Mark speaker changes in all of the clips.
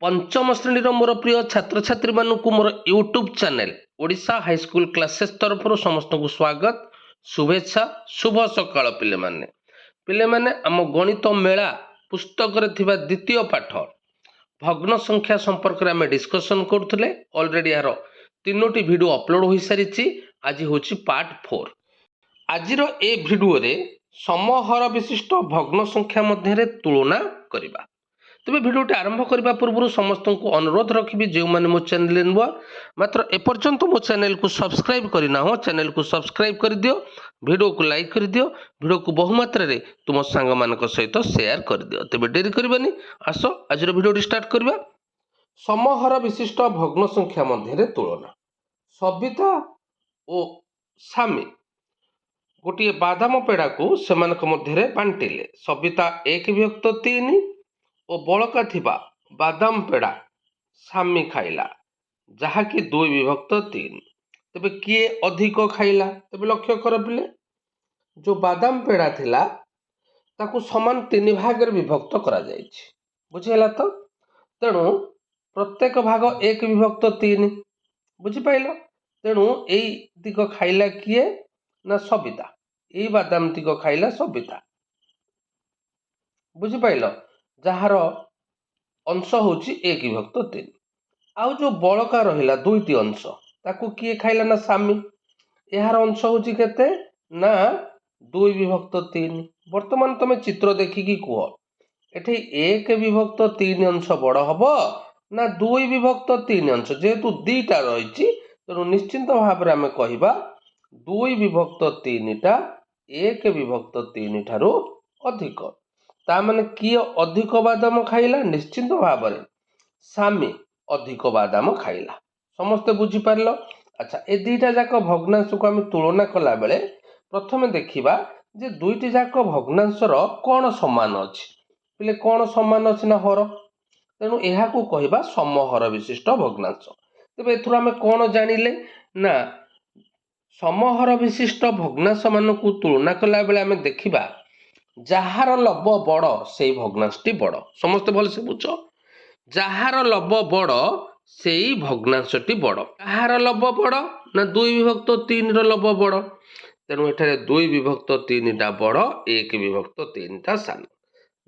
Speaker 1: पंचम श्रेणी मोर प्रिय छात्र छात्री मानू मोर YouTube channel Odisha high school classes तरफ समस्त को स्वागत शुभेच्छा शुभ सकाळ पिले माने आम गणित मेला पुस्तक द्वितीय पाठ भग्न संख्या संपर्क में आम डिस्कसन करुले ऑलरेडी यार तीनोटी वीडियो अपलोड हो सारी आज हूँ पार्ट 4। आज ए वीडियो रे समहर विशिष्ट भग्न संख्या मध्य तुलना करबा। तेज भिडियोटी आरंभ करने पूर्व समस्त को अनुरोध रखी जो मैंने मो चैनल नुआ मात्र एपर्यंत मो चैनल को सब्सक्राइब करना हो चैनल को सब्सक्राइब कर दियो, वीडियो को लाइक कर दियो, वीडियो को बहुमात्रा रे तुम सांग मान सहित शेयर कर दियो। तेज डेरी करबानी आस आज भिडियोटी स्टार्ट करबा। समहर विशिष्ट भग्न संख्या मध्य तुलना। सबिता और सामी गोटे बादाम पेड़ा को सेमानक मध्य बांटिले। सबिता 1 विभक्त 3 और बड़का थिबा बादाम पेड़ा सामी खाइला जहाँकि 2 विभक्त 3। तेबे किए अधिक खाइला? तेबे लक्ष्य कर पिले जो बादाम पेड़ा थिला ताकू समान 3 भाग विभक्त करा जायछि। बुझिला तो? तेणु प्रत्येक भाग 1 विभक्त 3 बुझी पाइल। तेणु एई दिक खाइला किए ना सबिता, एई बादाम दिक खाइला सबिता। बुझी पाइल जार अंश होची 1 विभक्त 3। आउ जो बड़का रहिला 2टी अंश ताकू किए खाइला ना सामी। यार अंश होची केते ना 2 विभक्त 3। वर्तमान तमे चित्र देखिकी कुह एठी 1 विभक्त 3 अंश बड़ हबो ना 2 विभक्त 3 अंश? जेहेतु दीटा रहिछि तेणु निश्चिंत भाव में आमे कहिबा 2 विभक्त 3 टा 1 विभक्त 3 ठारू अधिक। ता माने किए अधिक बादाम खाइला? निश्चिंत भाव में सामी अधिक बादाम खाइला। समस्ते बुझी पारलो? अच्छा, ए दुईटा जाक भग्नांश को आम तुलना कला बेले प्रथमे देखिबा जे दुईटी जाक भग्नांशर कौन समान अछि। पिले कौन समान अछि ना हर। तेणु एहाकू कहिबा समहर विशिष्ट भग्नांश। तेबे एथुर आमे कौन जानिले ना समहर विशिष्ट भग्नांश मानकू तुलना कला बेले आमे देखिबा जार लब बड़ से भग्नांशटी बड़। समस्त भल से बुझ, जार लब बड़ से भग्नांशटी बड़। कार लब बड़ ना 2 विभक्त 3 लब बड़? तेणु एठारे 2 विभक्त 3 टा बड़, 1 विभक्त 3 टा सान।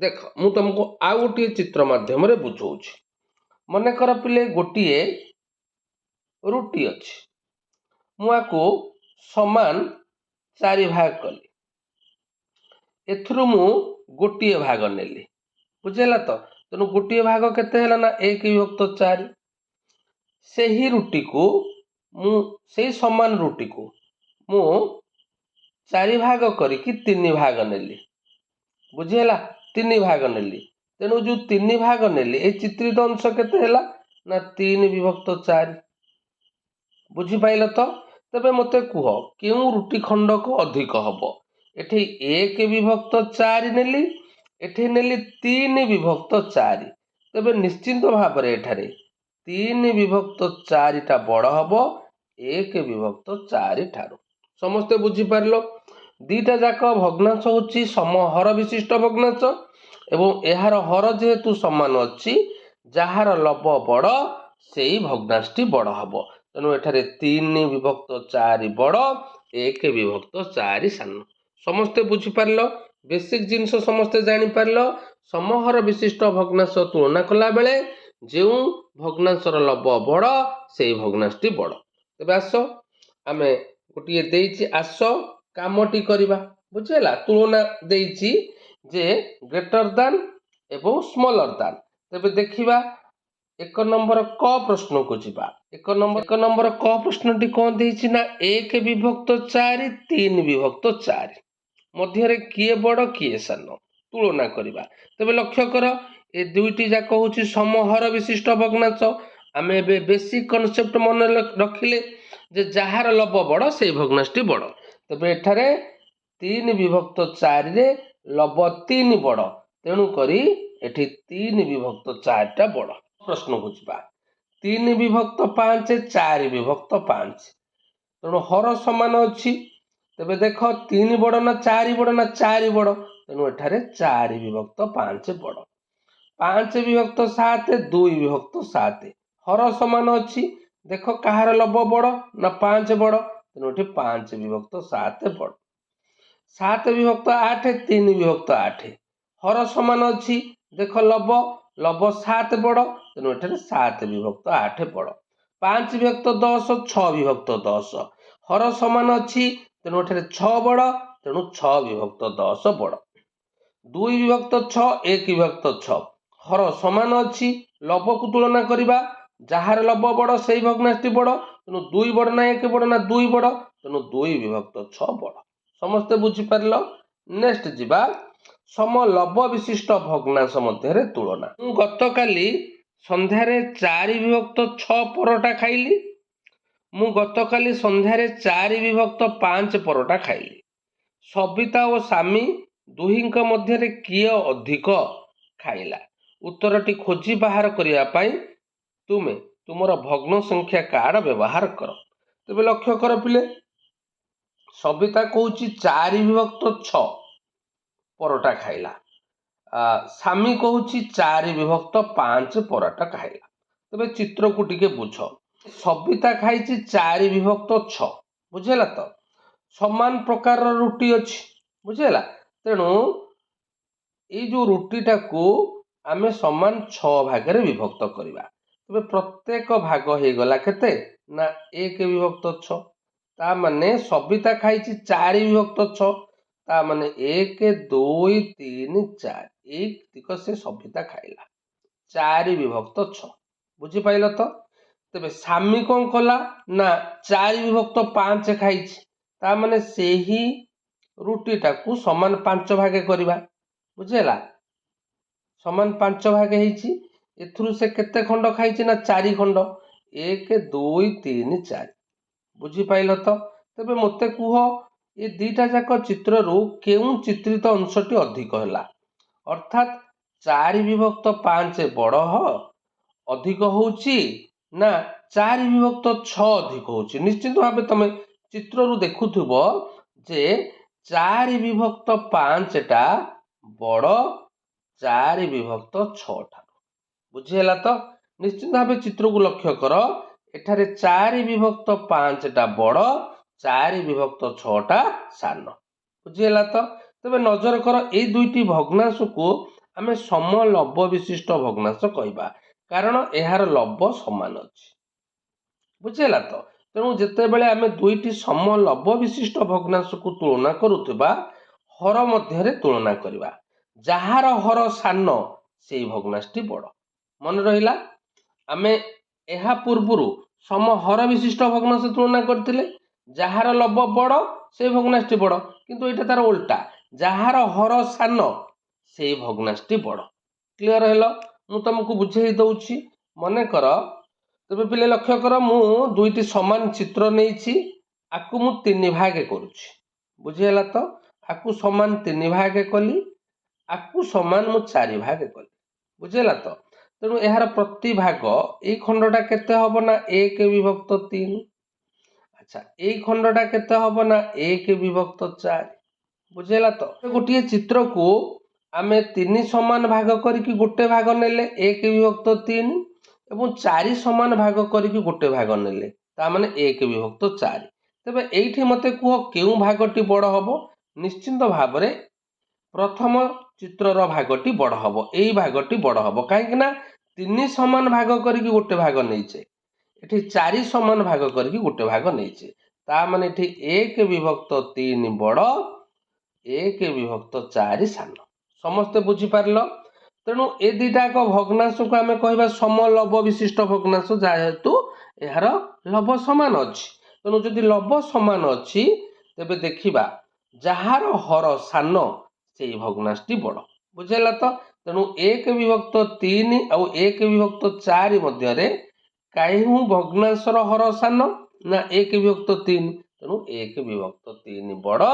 Speaker 1: देख मु तुमको आउ गोटे चित्र माध्यम रे बुझाऊछि। मन कर पिले गोटे रुटी अछि, मुआको समान 4 भाग कली। एथुरु मु गोटे भाग नेली। बुझेला तो? तेणु गोटे भाग केते हैला ना 1 विभक्त 4। सेही रुटी को मु से समान रुटी को मु 4 भाग करिकी 3 भाग नेली। बुझेला? 3 भाग नेली। तेणु जो 3 भाग नेली ए चित्रित अंश केते हैला ना 3 विभक्त 4। बुझी पाइल तो? तबे मते कुह केउ रुटी खंड को अधिक हबो? एठी 1 विभक्त 4 नेली, एठी नेली 3 विभक्त 4। तबे निश्चिंत भाव में एठारे 3 विभक्त 4 टा बड़ हबो 1 विभक्त 4 ठारू। समस्ते बुझी पारलो? दीटा जाक भग्नांश होची समहर विशिष्ट भग्नांश एवं एहार हर जेहेतु समान अछि जହାର लब बड़ सेई भग्नांशटी बड़ हबो। तेणु एठारे 3 विभक्त 4 बड़ 1 विभक्त 4 सान। समस्ते बुझी पारलो? बेसिक जिनिस समस्ते जानी पारलो? समहर विशिष्ट भग्नांश तुलना कला बेले जो भग्नांशर लब बड़ से भग्नांशटी बड़। तेबे आस आमे गोटे देइछि आस कामटी करिबा। बुझेला? तुलना देइछि जे ग्रेटर दान एवं स्मॉलर दान। तेबे देखिबा 1 नंबर क प्रश्न को जिबा। 1 नंबर क प्रश्नटी कौन देइछि ना 1 विभक्त 4 3 विभक्त 4 मध्य किए बड़ किए सान तुलना करिबा। तेबे लक्ष्य कर ए दुईटी जाक होची समहर विशिष्ट भग्नांश। आमे एबे बेसिक कॉन्सेप्ट मन रखिले जे जହାର लब बड़ से भग्नांशटी बड़। तेबे एठारे 3 विभक्त 4 रे लब 3 बड़, तेणु करी एठी 3 विभक्त 4 टा बड़। प्रश्न को जिबा 3 विभक्त 5 4 विभक्त 5 तेणु हर समान अछि। तेबे देख 3 बड़ ना 4 बड़ ना 4 बड़? तेणु एठारे 4 विभक्त 5 बड़। 5 ବିଭକ୍ତ 7 2 ବିଭକ୍ତ 7 ହର ସମାନ ଅଛି। ଦେଖ କାହାର ଲବ ବଡ଼ ନା 5 ବଡ଼, ତେଣୁ ଏଠି 5 ବିଭକ୍ତ 7 ବଡ଼। 7 ବିଭକ୍ତ 8 3 ବିଭକ୍ତ 8 ହର ସମାନ ଅଛି। ଦେଖ ଲବ 7 ବଡ଼, ତେଣୁ ଏଠାରେ 7 ବିଭକ୍ତ 8 ବଡ଼। 5 ବିଭକ୍ତ 10 6 ବିଭକ୍ତ 10 ହର ସମାନ ଅଛି, ତେଣୁ ଏଠାରେ 6 ବଡ଼, ତେଣୁ 6 ବିଭକ୍ତ 10 ବଡ଼। 2 ବିଭକ୍ତ 6 1 ବିଭକ୍ତ 6 ହର ସମାନ ଅଛି। ଲବକୁ ତୁଳନା କରିବା, ଯାହାର ଲବ ବଡ଼ ସେଇ ଭଗ୍ନାଂଶଟି ବଡ଼, ତେଣୁ 2 ବଡ଼ ନା 1 ବଡ଼ ନା 2 ବଡ଼, ତେଣୁ 2 ବିଭକ୍ତ 6 ବଡ଼। ସମସ୍ତେ ବୁଝିପାରିଲ। ନେକ୍ସଟ ଯିବା ସମଲବ ବିଶିଷ୍ଟ ଭଗ୍ନାଂଶ ମଧ୍ୟରେ ତୁଳନା। ମୁଁ ଗତକାଲି ସନ୍ଧ୍ୟାରେ 4 ବିଭକ୍ତ 6 ପରଟା ଖାଇଲି। ମୁଁ ଗତକାଲି ସନ୍ଧ୍ୟାରେ 4 ବିଭକ୍ତ 5 ପରଟା ଖାଇଲି। ସବିତା ଓ ସାମୀ ଦୁହିଁଙ୍କ ମଧ୍ୟରେ କିଏ ଅଧିକ ଖାଇଲା? ଉତ୍ତରଟି ଖୋଜି ବାହାର କରିବା ପାଇଁ ତୁମେ ତୁମର ଭଗ୍ନ ସଂଖ୍ୟା କାର୍ଡ ବ୍ୟବହାର କର। ତେବେ ଲକ୍ଷ୍ୟ କର ପିଲେ, ସବିତା କହୁଛି 4 ବିଭକ୍ତ 6 ପରଟା ଖାଇଲା, ସାମୀ କହୁଛି 4 ବିଭକ୍ତ 5 ପରଟା ଖାଇଲା। ତେବେ ଚିତ୍ରକୁ ଟିକେ ବୁଝ। ସବିତା ଖାଇଛି 4 ବିଭକ୍ତ 6, ବୁଝିଲା ତ? ସମାନ ପ୍ରକାରର ରୁଟି ଅଛି, ବୁଝିଲା। ତେଣୁ ଏଇ ଯୋଉ ରୁଟିଟାକୁ ଆମେ ସମାନ 6 ଭାଗରେ ବିଭକ୍ତ କରିବା। ତେବେ ପ୍ରତ୍ୟେକ ଭାଗ ହେଇଗଲା କେତେ ନା 1 ବିଭକ୍ତ 6। ତା ମାନେ ସବିତା ଖାଇଛି 4 ବିଭକ୍ତ 6, ତା ମାନେ 1 2 3 4 ଏଇତିକ ସେ ସବିତା ଖାଇଲା 4 ବିଭକ୍ତ 6। ବୁଝିପାଇଲ ତ? ତେବେ ସାମୀ କଣ କଲା ନା 4 ବିଭକ୍ତ 5 ଖାଇଛି। ତା ମାନେ ସେହି ରୁଟିଟାକୁ ସମାନ 5 ଭାଗ କରିବା, ବୁଝିଲା। ସମାନ 5 ଭାଗ ହେଇଛି। ଏଥିରୁ ସେ କେତେ ଖଣ୍ଡ ଖାଇଛି ନା 4 ଖଣ୍ଡ। 1 2 3 4। ବୁଝିପାଇଲ ତ? ତେବେ ମୋତେ କୁହ, ଏ ଦିଟା ଯାକ ଚିତ୍ରରୁ କେଉଁ ଚିତ୍ରିତ ଅଂଶଟି ଅଧିକ ହେଲା? ଅର୍ଥାତ୍ 4 ବିଭକ୍ତ 5 ବଡ଼ ଅଧିକ ହଉଛି ନା 4 ବିଭକ୍ତ 6 ଅଧିକ ହଉଛି? ନିଶ୍ଚିତ ଭାବେ ତମେ ଚିତ୍ରରୁ ଦେଖୁଥିବ ଯେ 4 ବିଭକ୍ତ 5ଟା ବଡ଼ 4 ବିଭକ୍ତ 6 ଠାରୁ। ବୁଝିହେଲା ତ? ନିଶ୍ଚିତ ଭାବେ ଚିତ୍ରକୁ ଲକ୍ଷ୍ୟ କର। ଏଠାରେ 4 ବିଭକ୍ତ 5ଟା ବଡ଼, 4 ବିଭକ୍ତ 6ଟା ସାନ। ବୁଝିହେଲା ତ? ତେବେ ନଜର କର, ଏଇ ଦୁଇଟି ଭଗ୍ନାଂଶକୁ ଆମେ ସମଲବ ବିଶିଷ୍ଟ ଭଗ୍ନାଂଶ କହିବା, କାରଣ ଏହାର ଲବ ସମାନ ଅଛି। ବୁଝିହେଲା ତ? ତେଣୁ ଯେତେବେଳେ ଆମେ ଦୁଇଟି ସମଲବ ବିଶିଷ୍ଟ ଭଗ୍ନାଂଶକୁ ତୁଳନା କରୁଥିବା, ହର ମଧ୍ୟରେ ତୁଳନା କରିବା। ଯାହାର ହର ସାନ ସେଇ ଭଗ୍ନାଂଶଟି ବଡ଼। ମନେ ରହିଲା? ଆମେ ଏହା ପୂର୍ବରୁ ସମହର ବିଶିଷ୍ଟ ଭଗ୍ନାଂଶ ତୁଳନା କରିଥିଲେ। ଯାହାର ଲବ ବଡ଼ ସେଇ ଭଗ୍ନାଂଶଟି ବଡ଼, କିନ୍ତୁ ଏଇଟା ତାର ଓଲଟା, ଯାହାର ହର ସାନ ସେଇ ଭଗ୍ନାଂଶଟି ବଡ଼। କ୍ଲିୟର ହେଲ? ମୁଁ ତମକୁ ବୁଝେଇ ଦଉଛି। ମନେକର, ତେବେ ପିଲେ ଲକ୍ଷ୍ୟ କର, ମୁଁ ଦୁଇଟି ସମାନ ଚିତ୍ର ନେଇଛି, ଆକୁ ମୁଁ 3 ଭାଗ କରୁଛି। ବୁଝିହେଲା ତ? ଆକୁ ସମାନ 3 ଭାଗ କଲି, ଆକୁ ସମାନ ମୁଁ 4 ଭାଗ କଲି। ବୁଝିହେଲା ତ? ତେଣୁ ଏହାର ପ୍ରତି ଭାଗ, ଏଇ ଖଣ୍ଡଟା କେତେ ହବ ନା 1 ବିଭକ୍ତ 3। ଆଚ୍ଛା, ଏଇ ଖଣ୍ଡଟା କେତେ ହବ ନା 1 ବିଭକ୍ତ 4। ବୁଝିହେଲା ତ? ଗୋଟିଏ ଚିତ୍ରକୁ ଆମେ 3 ସମାନ ଭାଗ କରିକି ଗୋଟେ ଭାଗ ନେଲେ 1 ବିଭକ୍ତ 3, ଏବଂ 4 ସମାନ ଭାଗ କରିକି ଗୋଟେ ଭାଗ ନେଲେ, ତା ମାନେ 1 ବିଭକ୍ତ 4। ତେବେ ଏଇଠି ମତେ କୁହ କେଉଁ ଭାଗଟି ବଡ଼ ହବ? ନିଶ୍ଚିନ୍ତ ଭାବରେ ପ୍ରଥମ ଚିତ୍ରର ଭାଗଟି ବଡ଼ ହବ। ଏଇ ଭାଗଟି ବଡ଼ ହବ, କାହିଁକି ନା 3 ସମାନ ଭାଗ କରିକି ଗୋଟେ ଭାଗ ନେଇଛେ, ଏଠି 4 ସମାନ ଭାଗ କରିକି ଗୋଟେ ଭାଗ ନେଇଛେ। ତା ମାନେ ଏଠି 1 ବିଭକ୍ତ 3 ବଡ଼, 1 ବିଭକ୍ତ 4 ସାନ। ସମସ୍ତେ ବୁଝିପାରିଲ? ତେଣୁ ଏ ଦିଟାକ ଭଗ୍ନାଂଶକୁ ଆମେ କହିବା ସମଲବ ବିଶିଷ୍ଟ ଭଗ୍ନାଂଶ, ଯେହେତୁ ଏହାର ଲବ ସମାନ ଅଛି। ତେଣୁ ଯଦି ଲବ ସମାନ ଅଛି, ତେବେ ଦେଖିବା ଯାହାର ହର ସାନ ସେଇ ଭଗ୍ନାଂଶଟି ବଡ଼। ବୁଝିହେଲା ତ? ତେଣୁ 1 ବିଭକ୍ତ 3 ଆଉ 1 ବିଭକ୍ତ 4 ମଧ୍ୟରେ କେଉଁ ଭଗ୍ନାଂଶର ହର ସାନ ନା 1 ବିଭକ୍ତ 3। ତେଣୁ 1 ବିଭକ୍ତ 3 ବଡ଼,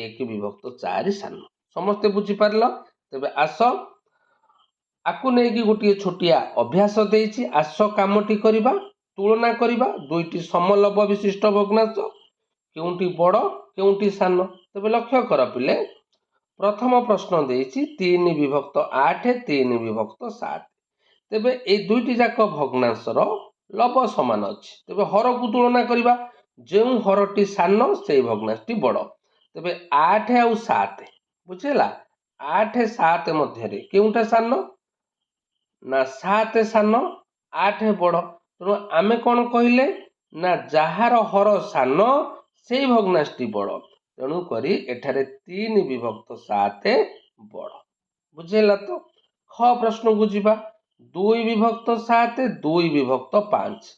Speaker 1: 1 ବିଭକ୍ତ 4 ସାନ। ସମସ୍ତେ ବୁଝିପାରିଲ? ତେବେ ଆସ, ଆକୁ ନେଇକି ଗୋଟିଏ ଛୋଟିଆ ଅଭ୍ୟାସ ଦେଇଛି, ଆସ କାମଟି କରିବା, ତୁଳନା କରିବା ଦୁଇଟି ସମଲବ ବିଶିଷ୍ଟ ଭଗ୍ନାଂଶ, କେଉଁଟି ବଡ଼ କେଉଁଟି ସାନ। ତେବେ ଲକ୍ଷ୍ୟ କର ପିଲେ, प्रथम प्रश्न देइछि 3 विभक्त 8 3 विभक्त 7 तेबे ए दुईटी जाक भग्नांशर लब समान अछि तेबे हर को तुलना करिबा जो हरटी सान से भग्नांशटी बड़ तेबे 8 आउ 7 बुझेला 8 7 मध्य केउटा सान ना 7 सान 8 बड़ तेणु आमे कौन कहले ना जार हर सान से भग्नांशटी बड़ तेणु करी एठारे 3 विभक्त 7 बड़ बुझेला तो। ख प्रश्न को जीवा 2 विभक्त 7 2 विभक्त 5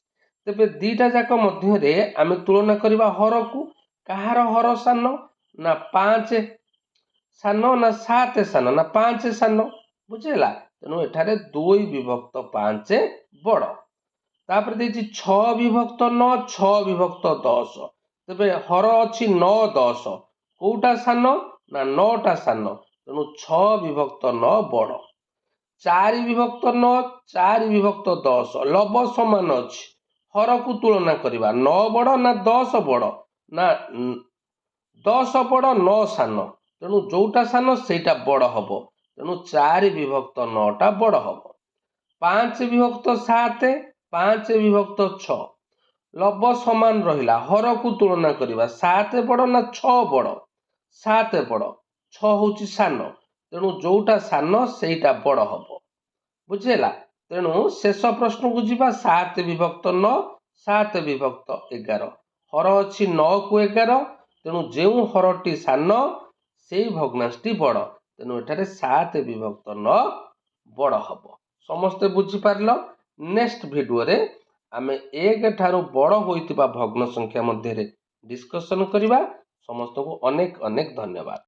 Speaker 1: तेबे दीटा जाक मध्य आमे तुलना करिबा हर को कहार हर सान ना 5 सान ना 7 सान ना 5 सान बुझेला तेणु एठारे 2 विभक्त 5 बड़ तापर देछि 6 विभक्त 9 6 विभक्त 10 तेबे हर अछि 9 10 कोउटा सान ना 9टा सान तेणु 6 विभक्त 9 बड़ 4 विभक्त 9 4 विभक्त 10 लब समान अछि हर को तुलना करिबा 9 बड़ ना 10 बड़ ना 10 बड़ 9 सान तेणु जोटा सान सेटा बड़ हबो तेणु 4 विभक्त 9टा बड़ हबो 5 विभक्त 7 5 विभक्त 6 लब समान रहिला हर को तुलना करिबा 7 बड़ ना 6 बड़ 7 बड़ 6 होची सान तेणु जोटा सान सेटा बड़ हबो बुझेला तेणु शेष प्रश्न को जीवा 7 विभक्त 9 7 विभक्त 11 हर अछि 9 को 11 तेणु जो हरटी सान से भग्नांशटी बड़ तेणु एठारे 7 विभक्त 9 बड़ हबो समस्ते बुझी पारलो। नेक्स्ट वीडियो रे आमे एक ठारू बड़ होइतिबा भग्न संख्या मध्य डिस्कशन करिबा समस्त को अनेक अनेक धन्यवाद।